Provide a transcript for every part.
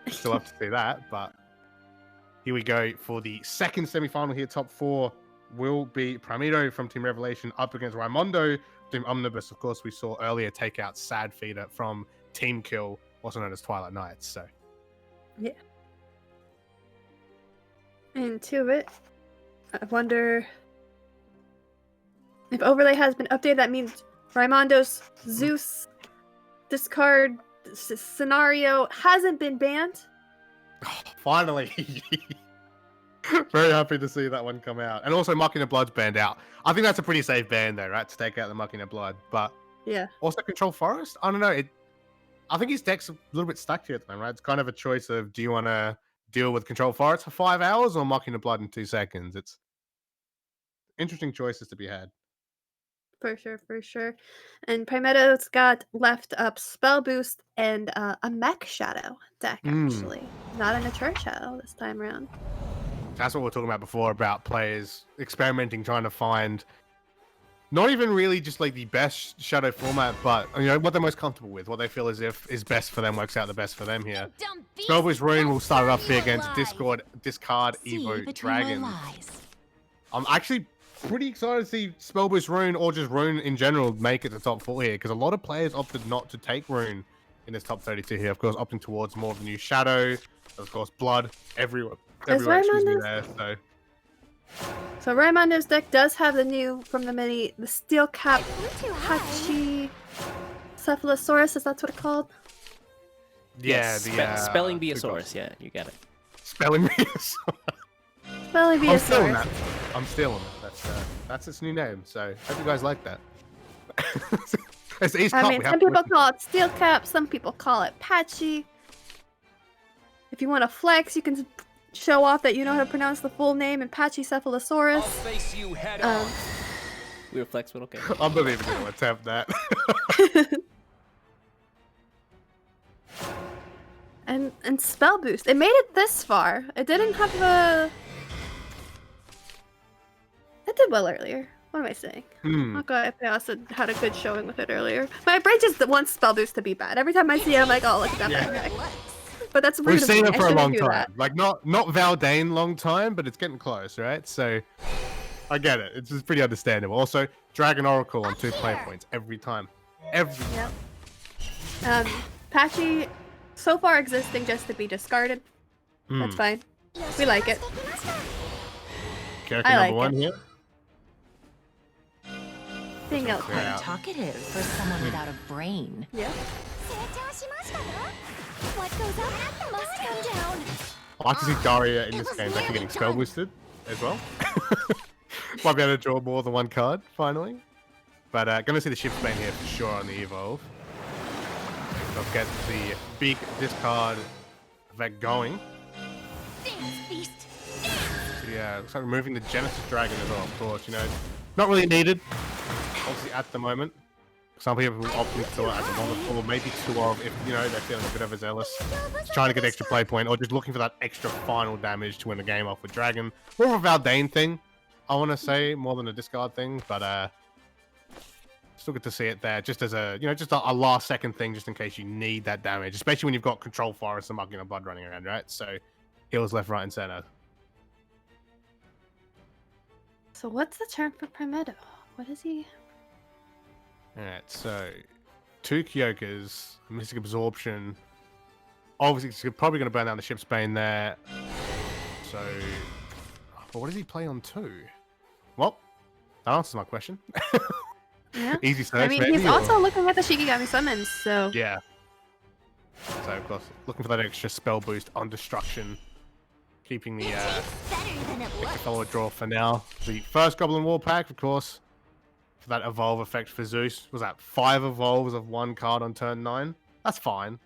Still have to see that, but here we go for the second semi-final here. Top four will be Primedo from Team Revelation up against Raimondo, Team Omnibus. Of course, we saw earlier take out Sad Feeder from Team Kill, also known as Twilight Knights. So, yeah. Into it, I wonder if overlay has been updated. That means Raimondo's Zeus discard scenario hasn't been banned. oh, finally. Very happy to see that one come out. And also Machina Blood's banned out. I think that's a pretty safe ban though, right? To take out the Machina Blood. But yeah. Also Control Forest? I don't know. I think his deck's a little bit stuck here at the moment, right? It's kind of a choice of, do you want to deal with Control Forest for 5 hours or Machina Blood in 2 seconds? It's interesting choices to be had. For sure. And Primedo's got left up Spell Boost and a Mech Shadow deck, actually. Not an Mature Shadow this time around. That's what we were talking about before, about players experimenting, trying to find not even really just like the best Shadow format, but what they're most comfortable with, what they feel as if is best for them, works out the best for them here. Spellboost Rune will start it off here against discard Evo Dragon. I'm actually pretty excited to see Spellboost Rune, or just Rune in general, make it to top 4 here, because a lot of players opted not to take Rune in this top 32 here, of course opting towards more of the new Shadow, of course Blood, everywhere there, so Raimondo's deck does have the new from the mini, the Steel Cap Hachi Cephalosaurus, is that what it's called? Yeah, yes, Spelling Beosaurus, yeah, you get it. Spelling Beosaurus. Spelling Beosaurus. I'm stealing it. That's its new name, so hope you guys like that. I mean, some people call it Steel Cap, some people call it Patchy. If you want to flex, you can show off that you know how to pronounce the full name in Pachycephalosaurus. I'll face you head on. We were flex, but okay. I'm not even going to attempt that. and Spell Boost. It made it this far. It didn't have a... It did well earlier. What am I saying? Okay, I had a good showing with it earlier. My brain just wants Spell Boost to be bad. Every time I see it, I'm like, oh, look at that bad guy. But that's rude. We've seen it for a long time. Like not Valdane long time, but it's getting close, right? So I get it. It's pretty understandable. Also, Dragon Oracle on 2 play points every time. Yep. Patchy, so far existing just to be discarded. That's fine. We like it. Character number 1 here. Being out quite talkative for someone without a brain. Yeah. What goes up must come down. I like to see Daria in this game actually getting spell boosted as well. Might be able to draw more than 1 card finally. But gonna see the shift bane here for sure on the evolve. Let's get the big discard effect going. So yeah, looks like removing the Genesis Dragon as well, of course, not really needed, obviously at the moment. Some people will opt into it as a wonderful, or maybe 2 of if they're feeling a bit overzealous, trying to get extra play point, or just looking for that extra final damage to win the game off with Dragon. More of a Valdane thing, I want to say, more than a discard thing, but still good to see it there, just as a just a last second thing, just in case you need that damage, especially when you've got Control Forest and Machina Blood running around, right? So heals left, right, and center. So what's the turn for Primedo? What is he? Alright, so 2 Kyokas, Mystic Absorption. Obviously, he's probably going to burn down the Ship's Bane there. So, but what does he play on 2? Well, that answers my question. Yeah. Easy search. I mean, maybe, he's also looking at the Shikigami summons, so. Yeah. So, of course, looking for that extra spell boost on destruction. Keeping the extra follow draw for now. The first Goblin War pack, of course. For that evolve effect for Zeus. Was that 5 evolves of 1 card on turn 9? That's fine.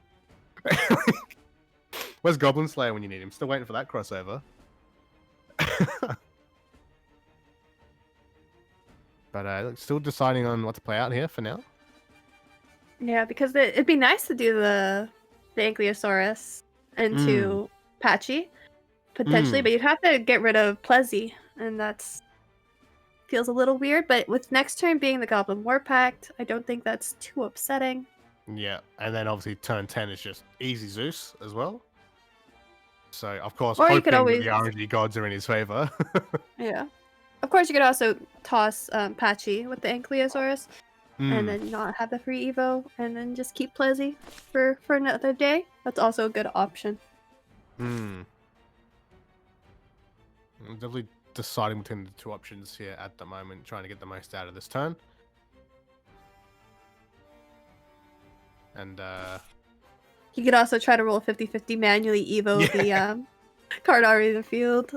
Where's Goblin Slayer when you need him? Still waiting for that crossover. But still deciding on what to play out here for now. Yeah, because it'd be nice to do the Ankylosaurus into Patchy, potentially, but you'd have to get rid of Plezzy, and that's feels a little weird. But with next turn being the Goblin War Pact, I don't think that's too upsetting. Yeah, and then obviously turn 10 is just easy Zeus as well. So of course, Or you hoping could that always- the RNG gods are in his favor. Yeah. Of course, you could also toss Patchy with the Ankylosaurus, and then not have the free Evo, and then just keep Plezzy for another day. That's also a good option. I'm definitely deciding between the two options here at the moment, trying to get the most out of this turn. And You could also try to roll 50-50 manually Evo the card already in the field.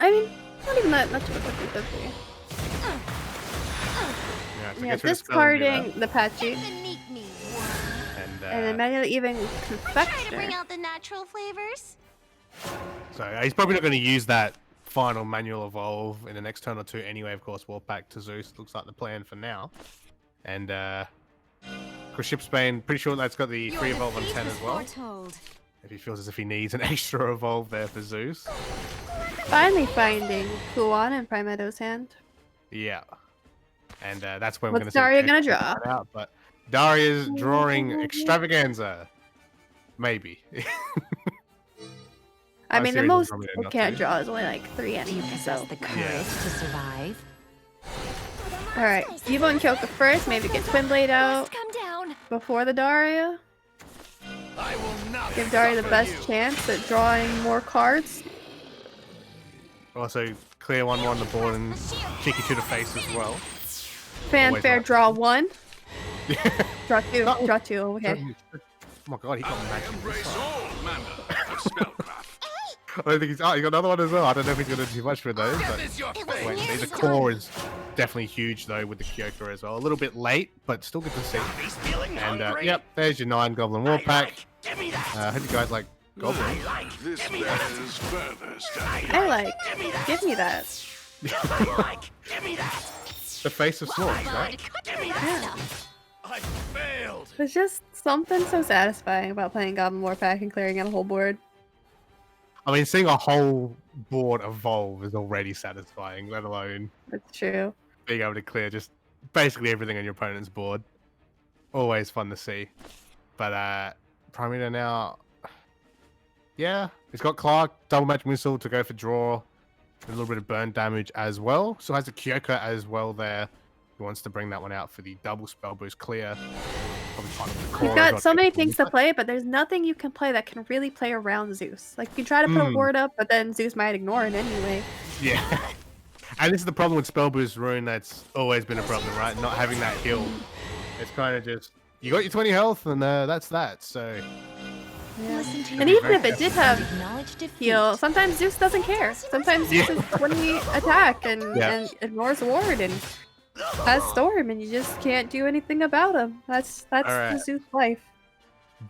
I mean, not even that much of a 50-50. so Yeah, get rid of spell and do that. discarding the Patchy, Beneath me, worm. and then manually even Try to bring Confectioner. out the natural flavors. So he's probably not going to use that final manual evolve in the next turn or two anyway. Of course, warp back to Zeus looks like the plan for now. And Shipsbane, pretty sure that's got the free evolve on 10 as well. If he feels as if he needs an extra evolve there for Zeus. Finally finding Kuan in Primedo's hand. Yeah. And that's when we're going What's to see Daria the gonna extra draw? come out, but Daria's drawing Extravaganza. Maybe. I mean, the serious, most probably it not can't to. draw is only like 3 Do you enemies, possess so. the courage to survive? Alright, Evo and Kyoko first, maybe get Twin Blade out Come down. before the Daria. Give Daria the best chance at drawing more cards. Also, clear one more on the board and kick you to the face as well. Fanfare, right. draw 1. Draw 2. Draw 2, okay. Oh my god, he got magic. Embrace all manner of spellcraft. I don't think he's. Oh, he got another one as well. I don't know if he's going to do too much with those. But This your It was fate. wait, nearly the done. core is definitely huge though with the Kyoko as well. A little bit late, but still good to see. He's feeling And hungry. yep, there's your 9 Goblin War Pack. Give me that. I hope you guys like Goblin. This bears further study. I like. Give me that. Give me that. The face of Swords, right? Give me that. I failed. There's just something so satisfying about playing Goblin War Pack and clearing out a whole board. I mean, seeing a whole board evolve is already satisfying, let alone That's true. being able to clear just basically everything on your opponent's board. Always fun to see. But Primedo now, yeah, he's got Clark, double match missile to go for draw, a little bit of burn damage as well. So has a Kyoko as well there. He wants to bring that one out for the double spell boost clear. Probably find the core You've got as so well. many things to play, but there's nothing you can play that can really play around Zeus. Like, you try to put a ward up, but then Zeus might ignore it anyway. Yeah. And this is the problem with spell boost rune that's always been a problem, right? Not having that heal. It's kind of just, you got your 20 health and that's that. So Listen to And your even if it did have acknowledge defeat. heal, sometimes Zeus doesn't care. Sometimes Zeus is 20 attack and ignores ward and has Storm, and you just can't do anything about him. That's the Alright. Zeus life.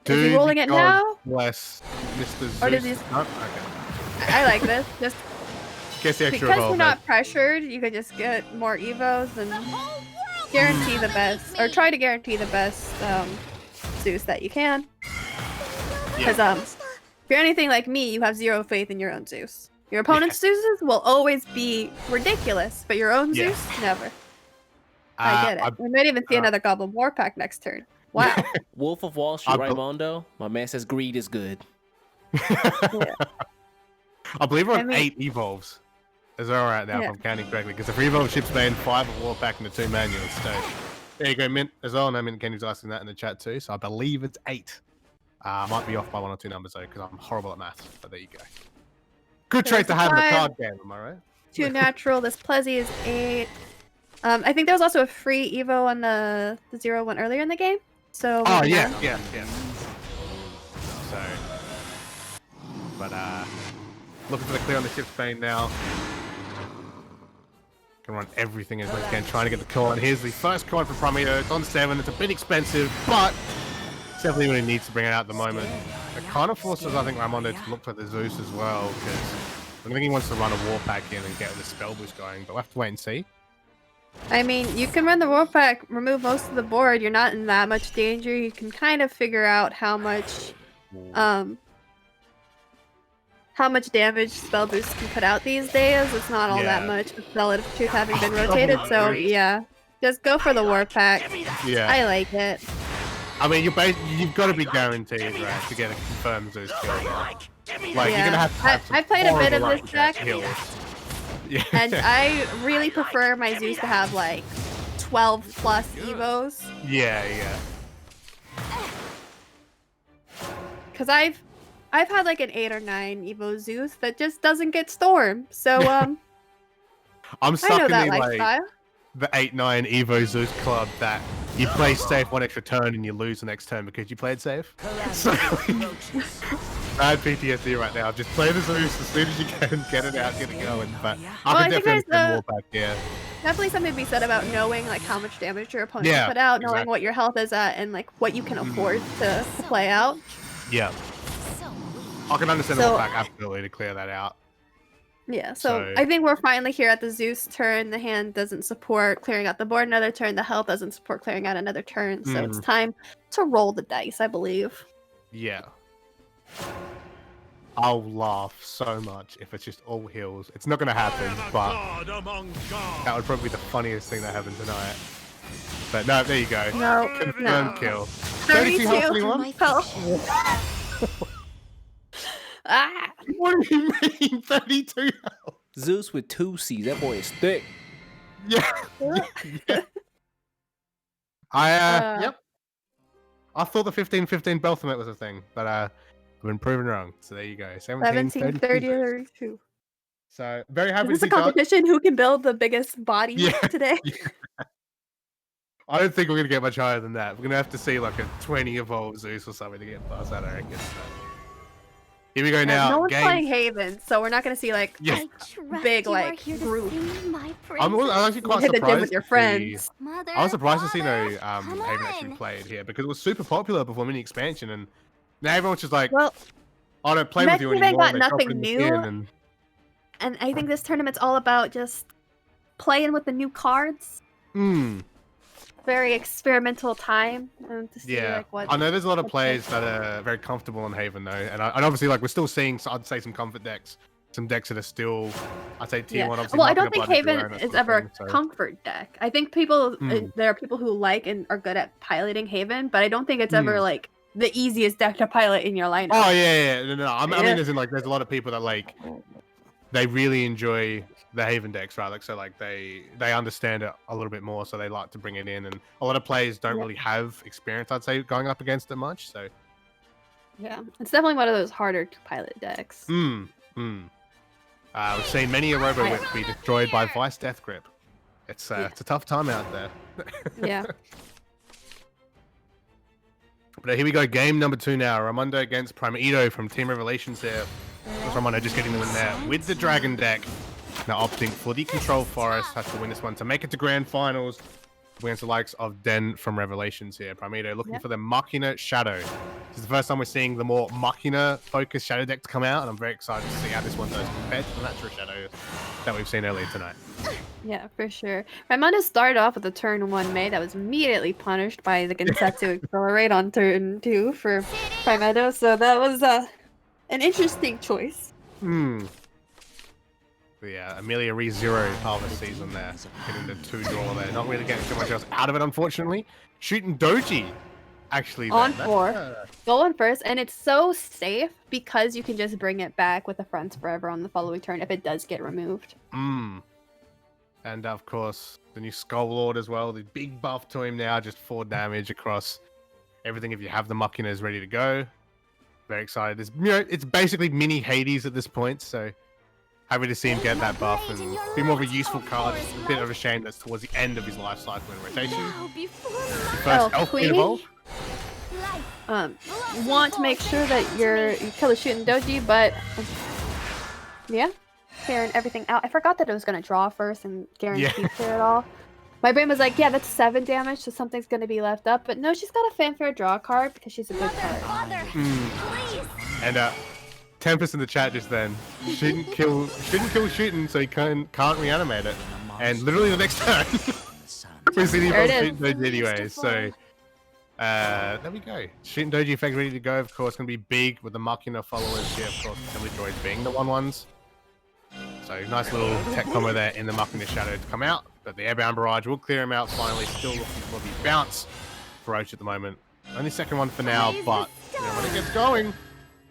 Dude, he rolling it now? Bless Mr. Zeus. Or does he- Oh, okay. I like this. Just Gets the extra because evolve you're not pressured, you could just get more evos and guarantee the best, or try to guarantee the best Zeus that you can. Because if you're anything like me, you have zero faith in your own Zeus. Your opponent's Zeuses will always be ridiculous, but your own Yeah. Zeus, never. I get it. We might even see another Goblin War Pack next turn. Wow. Wolf of Wall Street, I bel- Raimondo. My man says greed is good. Yeah. I believe we're I on mean- 8 evolves. Is that alright now Yeah. if I'm counting correctly? Because the 3 evolve ships been 5 of War Pack and the 2 manuals. So there you go, Mint as well. No, Mint Kenny's asking that in the chat too. So I believe it's 8. I might be off by 1 or 2 numbers though, because I'm horrible at maths. But there you go. Good There's trait to have in a 5. card game, am I right? 2 natural. This Plezzy is 8. I think there was also a free Evo on the 0-1 earlier in the game. So Oh maybe yeah, not. yeah. So, but looking for the clear on the ship's bane now. Can run everything as much as he can, trying to get the coin. Here's the first coin for Primedo. It's on 7. It's a bit expensive, but it's definitely what he needs to bring it out at the moment. It kind of forces, I think, Raimondo to look for the Zeus as well, because I think he wants to run a war pack in and get the spell boost going, but we'll have to wait and see. I mean, you can run the War Pack, remove most of the board. You're not in that much danger. You can kind of figure out how much damage spell boosts can put out these days. It's not all that Yeah. much with Relative Truth having been rotated. So yeah, just go for the War Pack. Yeah. I like it. I mean, you've got to be guaranteed, right, to get a confirmed Zeus kill now. Like, give me Like, Yeah. you're gonna have to have some I played a bit of horrible this luck deck. kills. Yeah. And I really prefer my Zeus to have like 12 plus evos. yeah. Cause I've had like an 8 or 9 evo Zeus that just doesn't get stormed. So I'm I stuck know in that the like lifestyle. the 8-9 Evo Zeus club that you play safe one extra turn and you lose the next turn because you played safe. So I have PTSD right now. Just play the Zeus as soon as you can, get it out, get it going. But Well, I I can think definitely there's get more back here. Definitely something to be said about knowing like how much damage your opponent Yeah, can put out, knowing exactly. what your health is at, and like what you can afford to play out. Yeah, So I can understand So- the fact absolutely to clear that out. Yeah, so So- I think we're finally here at the Zeus turn. The hand doesn't support clearing out the board another turn. The health doesn't support clearing out another turn. So it's time to roll the dice, I believe. Yeah. I'll laugh so much if it's just all heals. It's not going to happen, but that would probably be the funniest thing that happened tonight. But no, there you go. No, Confirmed no. kill. 32 health, anyone? health. Ah! What do you mean 32 health? Zeus with 2 C's. That boy is thick. Yeah. Yeah. Yep. I thought the 15-15 Belthamate was a thing, but I've been proven wrong. So there you go. 17, 30, 32. So very happy Is to this a see Doc. competition? Who can build the biggest body Yeah. today? I don't think we're gonna get much higher than that. We're gonna have to see like a 20 evolved Zeus or something to get past that, I reckon. So. Here we go now. No one's Game. playing Haven, so we're not going to see like Yeah. I trust big, you are like, here to group. sing my I'm praises. actually quite hit the surprised. gym with your to see- friends. Mother, I was surprised to see Father, no come Haven actually on. played here because it was super popular before mini expansion, and now everyone's just like, Well, I don't play with you Mech anymore. Haven and got they drop it nothing in the new. bin and- and I think this tournament's all about just playing with the new cards. Very experimental time to see Yeah, like what. I know there's a lot of what's players like- that are very comfortable on Haven though, and obviously like we're still seeing, I'd say, some comfort decks, some decks that are still, I'd say tier Yeah. one. Obviously, Well, I Market don't think Blood and Haven Duran, that is sort of ever a thing, so- comfort deck. I think people Mm. there are people who like and are good at piloting Haven, but I don't think it's ever Mm. like the easiest deck to pilot in your lineup. Oh yeah. No. I mean, Yeah. as in like, there's a lot of people that like, they really enjoy the Haven decks, right? Like, so like they understand it a little bit more, so they like to bring it in. And a lot of players don't Yeah. really have experience, I'd say, going up against it much. So, Yeah, it's definitely one of those harder to pilot decks. we've seen many a Robo Whip be destroyed by Vice Death Grip. It's Yeah. it's a tough time out there. Yeah. But here we go, game number 2 now. Raimondo against Primedo from Team Revelations here. That's Raimondo just getting the win there with the Dragon deck. Now opting for the Control Forest, has to win this one to make it to Grand Finals against the likes of Den from Revelations here. Primedo looking Yep. for the Machina Shadow. This is the first time we're seeing the more Machina focused Shadow deck to come out, and I'm very excited to see how this one does compared to the natural Shadow that we've seen earlier tonight. Yeah, for sure. Raimondo started off with a turn 1 May that was immediately punished by the Gensetsu Accelerate on turn 2 for Primedo, so that was an interesting choice. Yeah, Amelia re-zero harvest season there. Getting the 2 draw there. Not really getting too much else out of it, unfortunately. Shooting Doji, actually. On there. 4. Going first, and it's so safe because you can just bring it back with the fronts forever on the following turn if it does get removed. And of course, the new Skull Lord as well. The big buff to him now, just 4 damage across everything if you have the Machinas ready to go. Very excited. It's basically mini Hades at this point, so happy to see him get that buff and be more of a useful card. It's a bit of a shame that's towards the end of his life cycle in rotation. Now before First Oh, elf Queenie? evolve. Want to make sure that you kill a shooting doji, but yeah, clearing everything out. I forgot that it was gonna draw first and guarantee clear it all. My brain was like, yeah, that's 7 damage, so something's gonna be left up. But no, she's got a fanfare draw card because she's a good card. Father, please. And Tempest in the chat just then. Shouldn't kill shooting, so he can't reanimate it. And literally the next turn, we see the There it shooting is. doji anyway. So there we go. Shooting doji effect ready to go. Of course, gonna be big with the Machina followers here. Of course, assembly droids being the 1/1s. So nice little tech combo there in the Machina Shadow to come out. But the Airbound Barrage will clear him out finally. Still looking for the bounce for Roach at the moment. Only second one for now, Praise but the you know, when it gets going,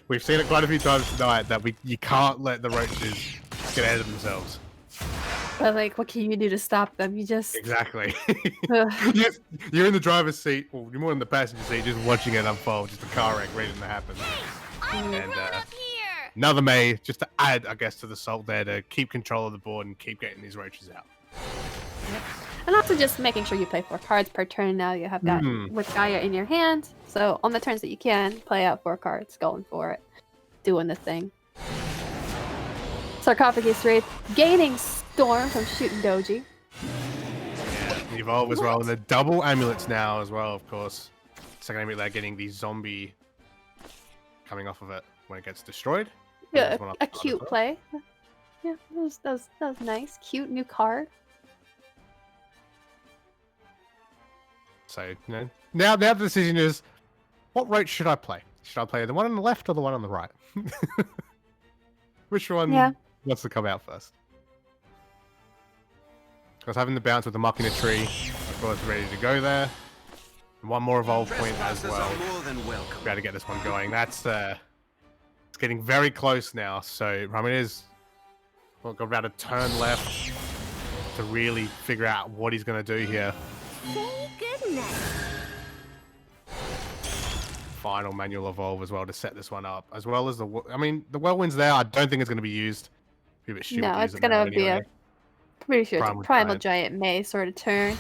we've seen it quite a few times tonight that you can't let the roaches get ahead of themselves. But like, what can you do to stop them? You just Exactly. Ugh. You're in the driver's seat, or you're more in the passenger seat, just watching it unfold, just a car wreck waiting to happen. I'm And right up here. another May, just to add, I guess, to the salt there to keep control of the board and keep getting these roaches out. and also just making sure you play 4 cards per turn. Now you have that with Gaia in your hand, so on the turns that you can play out 4 cards, going for it, doing the thing. Sarcophagus Wraith gaining Storm from shooting Doji. Yeah, the evolve as well, and the double amulets now as well, of course. Second amulet getting the zombie coming off of it when it gets destroyed. Yeah, There's one up a front as cute well. play. Yeah, that was nice. Cute new card. So, you know, now the decision is, what roach should I play? Should I play the one on the left or the one on the right? Which one wants to come out first? Because having the bounce with the muck in a tree, of course, ready to go there. And one more evolve point as well. Be able to get this one going. That's it's getting very close now. So Ramirez got about a turn left to really figure out what he's going to do here. Say goodness. Final manual evolve as well to set this one up, as well as the whirlwind's there. I don't think it's going to be used. Be a bit stupid No, to use it's it now gonna be anyway. pretty sure it's a Primal Primal Giant. Giant May sort of turn.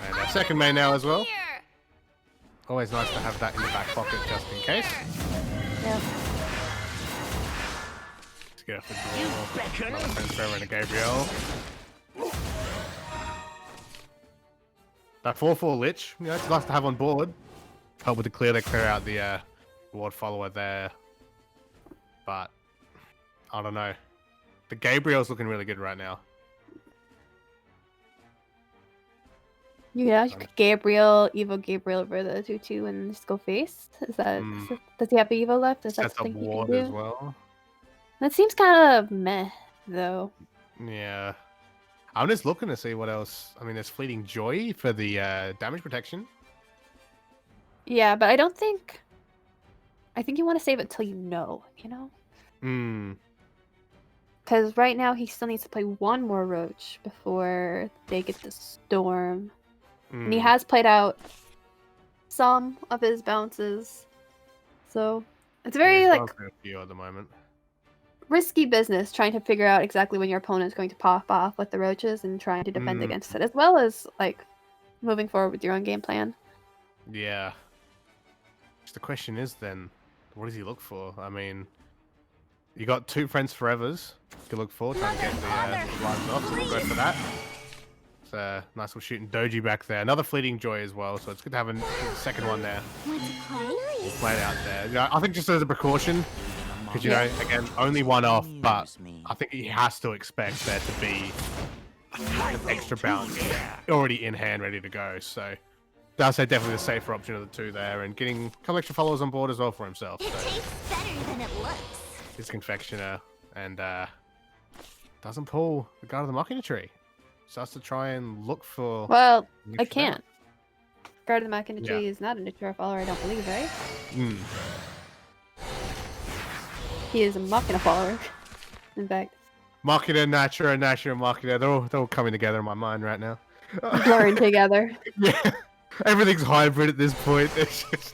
And our second main now as well. Here. Always nice to have that in the back pocket just in case. Yep. Let's get off the draw. Another transfer and a Gabriel. That 4/4 Lich, you know, it's nice to have on board. Help with the clear out the ward follower there. But I don't know. The Gabriel's looking really good right now. Yeah, you could Gabriel, Evo Gabriel over the 2/2 and just go face. Is that does he have the Evo left? Is that Sets up something you can ward do? as well. That seems kind of meh, though. Yeah. I'm just looking to see what else. I mean, there's Fleeting Joy for the damage protection. Yeah, but I don't think. I think you want to save it till you know. Because right now he still needs to play one more Roach before they get the Storm. And he has played out some of his bounces. So it's very Yeah, like he's got a few at the moment. risky business trying to figure out exactly when your opponent's going to pop off with the Roaches and trying to defend against it, as well as like moving forward with your own game plan. Yeah. So the question is then, what does he look for? I mean, you got 2 Friends Forevers to look for, trying to get the lines off, so we'll go for that. It's nice little shooting Doji back there. Another Fleeting Joy as well, so it's good to have a second one there. Want to play? We'll play it out there. Yeah, I think just as a precaution, because, you know, again, only one off, but I think he has to expect there to be an extra bounce already in hand, ready to go. So I'd say definitely the safer option of the 2 there, and getting a couple extra followers on board as well for himself. It So tastes better than it looks. his Confectioner, and doesn't pull the Guard of the Machina tree. Starts to try and look for... Well, an I extra can't. Guard of the Machina Yeah. Tree is not a neutral follower, I don't believe, right? bounce. He is a Machina follower. In fact, Machina, Natura, Machina, they're all coming together in my mind right now. blurring together. Yeah, everything's hybrid at this point. It's just...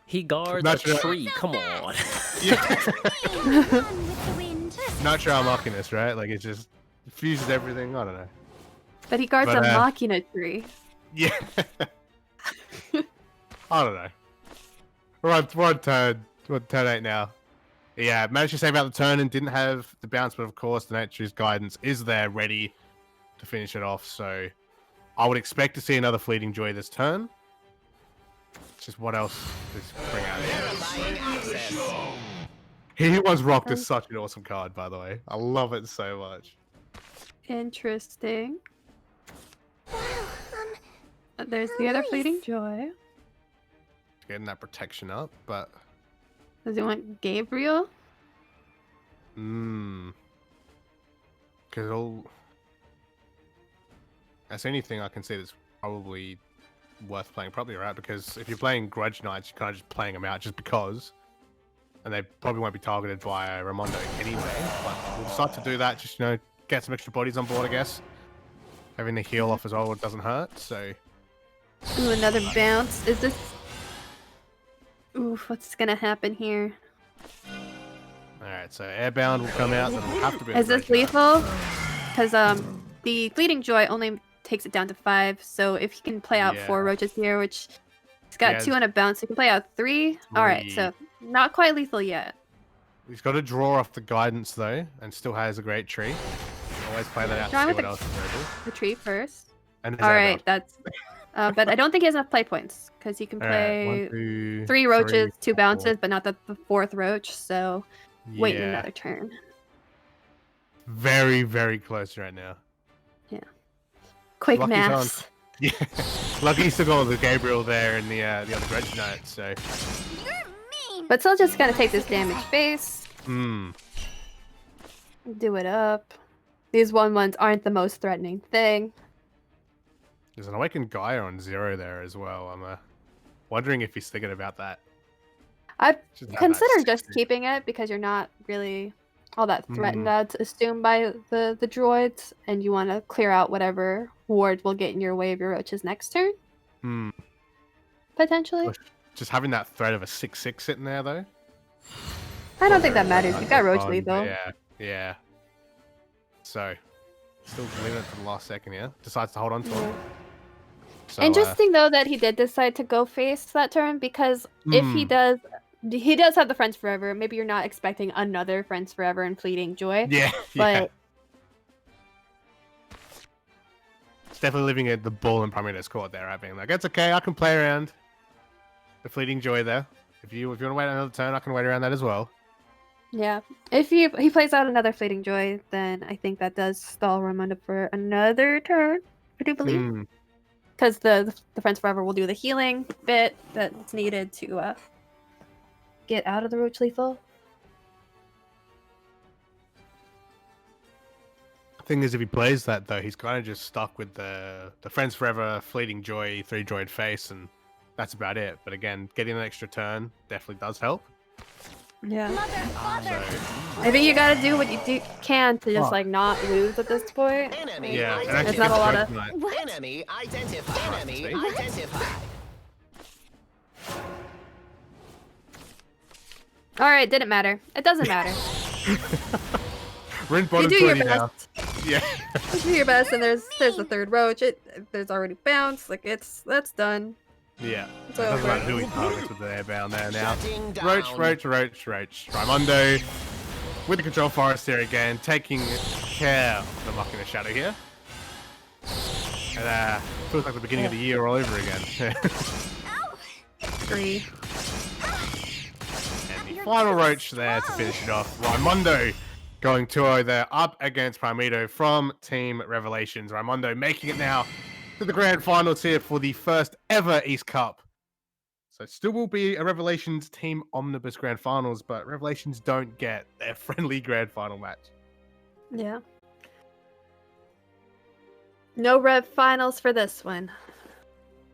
He guards Not a sure. tree. Come on. Yeah. Run with the wind. Natural Machinus, right? Like, it just fuses everything. I don't know. But he guards But, a Machina tree. Yeah. I don't know. We're on turn 8 now. Yeah, managed to save out the turn and didn't have the bounce, but of course the Nature's Guidance is there ready to finish it off. So I would expect to see another Fleeting Joy this turn. It's just what else does bring out here? He Was Rocked is such an awesome card, by the way. I love it so much. Interesting. There's the other Fleeting Joy. Getting that protection up, but... Does he want Gabriel? Because all... That's anything I can see that's probably worth playing. Probably right, because if you're playing Grudge Knights, you're kind of just playing them out just because. And they probably won't be targeted via Raimondo anyway. But we'll decide to do that, just, get some extra bodies on board, I guess. Having the heal off as well doesn't hurt, so... Ooh, another bounce. Is this... Oof, what's gonna happen here? Alright, so Airbound will come out, then we'll have to be... Is this lethal? Because the Fleeting Joy only takes it down to 5, so if he can play out 4 roaches here, which... He's got 2 on a bounce, he can play out 3. Alright, so not quite lethal yet. He's got to draw off the guidance, though, and still has a great tree. Always play that out to see what else is available. The tree first. And Alright, that's... but I don't think he has enough play points, because he can play 3 roaches, 2 bounces, but not the 4th roach, so wait another turn. Very, very close right now. Yeah. Quick Lucky's maths. Yeah. Lucky he's still got the Gabriel there and the other Grudge Knight, so... You're mean. But still just gonna take this damage base. Hmm. Do it up. These 1/1s aren't the most threatening thing. There's an Awakened Gaia on 0 there as well. I'm wondering if he's thinking about that. I'd Just have consider that just 60. keeping it because you're not really all that threatened that's assumed by the droids, and you want to clear out whatever ward will get in your way of your roaches next turn, Hmm. potentially. Just having that threat of a 6/6 sitting there, though. I don't think that matters. You've got roach Fun, lethal. Yeah. So, still leaving it to the last second here. Decides to hold on to it. So, Interesting though that he did decide to go face that turn, because if he does have the Friends Forever. Maybe you're not expecting another Friends Forever and Fleeting Joy. Yeah, but it's definitely living at the ball in Primedo's court there, right? Being like, it's okay, I can play around the Fleeting Joy there. If you want to wait another turn, I can wait around that as well. yeah, if he plays out another Fleeting Joy, then I think that does stall Raimondo for another turn. I do believe, because the Friends Forever will do the healing bit that's needed to get out of the roach lethal. Thing is, if he plays that though, he's kind of just stuck with the Friends Forever, Fleeting Joy, 3 droid face, and that's about it. But again, getting an extra turn definitely does help. Yeah, So, I think you gotta do what you can to just like not lose at this point. Enemy yeah, and There's actually not a gets lot Grudge of- Knight. Enemy identified. Enemy See? identified. All right, didn't matter. It doesn't matter. We're in You bottom do your 20 now. best. Yeah. You do your best, and there's the third roach. There's already bounce. Like that's done. Yeah. It's It doesn't over. matter who he targets with the airbound there now. Shutting down. Roach. Raimondo with the control forest here again, taking care of the Muck in the Shadow here. And feels like the beginning of the year all over again. Three. And the final roach there to finish it off. Raimondo going 2-0 there, up against Primedo from Team Revelations. Raimondo making it now to the grand finals here for the first ever East Cup. So it still will be a Revelations Team Omnibus Grand Finals, but Revelations don't get their friendly Grand Final match. Yeah. No Rev finals for this one.